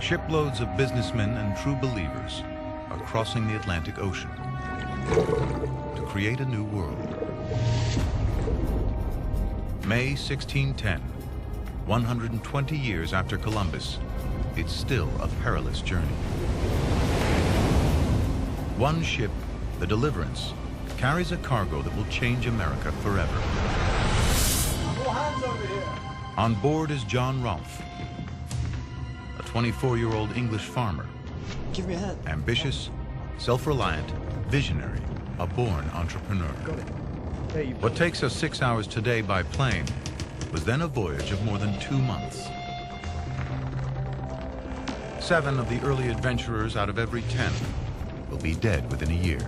Shiploads of businessmen and true believers are crossing the Atlantic Ocean to create a new world. May 1610, 120 years after Columbus, it's still a perilous journey. One ship, the Deliverance, carries a cargo that will change America forever. No hands over here. On board is John Rolfe, a 24-year-old English farmer. Give me a hand. Ambitious, self-reliant, visionary, a born entrepreneur. Got it. There you What takes us 6 hours today by plane was then a voyage of more than 2 months. 7 of the early adventurers out of every 10 will be dead within a year.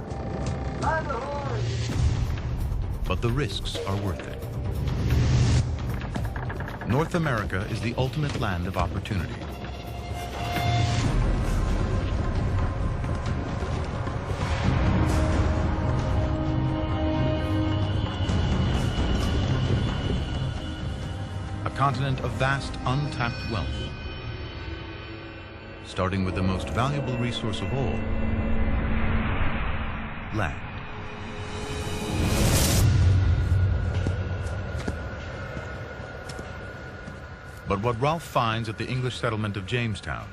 But the risks are worth it. North America is the ultimate land of opportunity. A continent of vast, untapped wealth, starting with the most valuable resource of all, land. But what Rolfe finds at the English settlement of Jamestown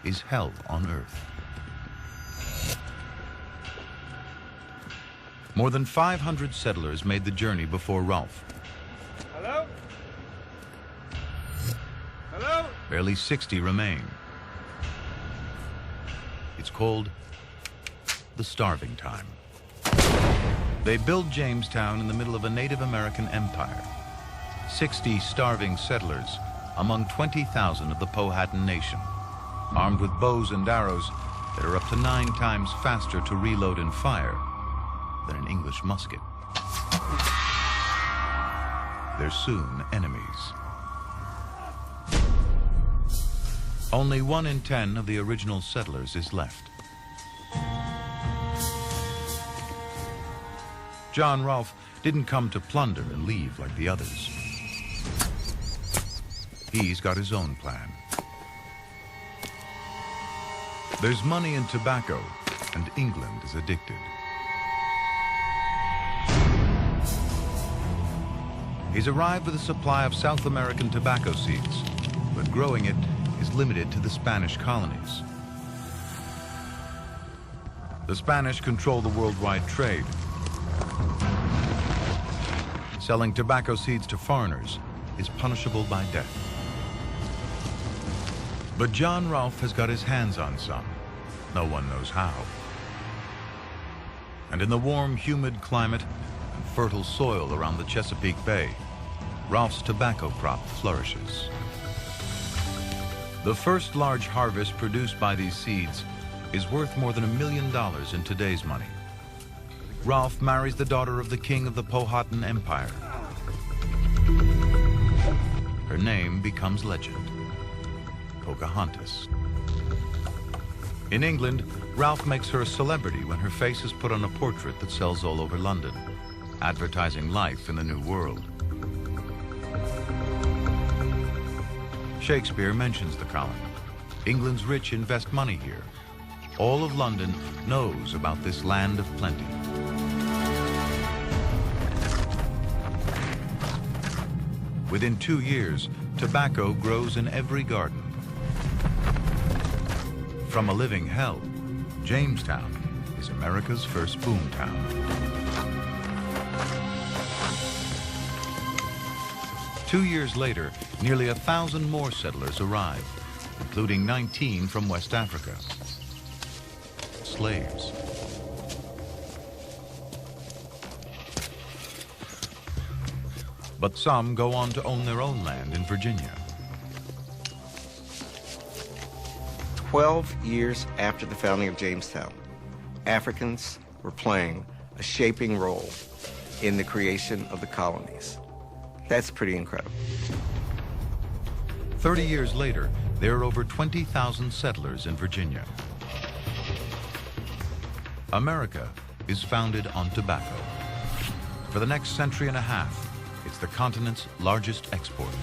is hell on earth. More than 500 settlers made the journey before Rolfe. Hello? Hello? Barely 60 remain. It's called the starving time. They build Jamestown in the middle of a Native American empire. 60 starving settlers among 20,000 of the Powhatan Nation, armed with bows and arrows that are up to 9 times faster to reload and fire than an English musket. They're soon enemies. Only 1 in 10 of the original settlers is left. John Rolfe didn't come to plunder and leave like the others. He's got his own plan. There's money in tobacco, and England is addicted. He's arrived with a supply of South American tobacco seeds, but growing it is limited to the Spanish colonies. The Spanish control the worldwide trade. Selling tobacco seeds to foreigners is punishable by death. But John Rolfe has got his hands on some. No one knows how. And in the warm, humid climate and fertile soil around the Chesapeake Bay, Rolfe's tobacco crop flourishes. The first large harvest produced by these seeds is worth more than $1 million in today's money. Rolfe marries the daughter of the king of the Powhatan Empire. Her name becomes legend. Pocahontas. In England, Rolfe makes her a celebrity when her face is put on a portrait that sells all over London, advertising life in the New World. Shakespeare mentions the colony. England's rich invest money here. All of London knows about this land of plenty. Within 2 years, tobacco grows in every garden. From a living hell, Jamestown is America's first boomtown. Two years later, nearly 1,000 more settlers arrive, including 19 from West Africa. Slaves. But some go on to own their own land in Virginia. 12 years after the founding of Jamestown, Africans were playing a shaping role in the creation of the colonies. That's pretty incredible. 30 years later, there are over 20,000 settlers in Virginia. America is founded on tobacco. For the next century and a half, it's the continent's largest export.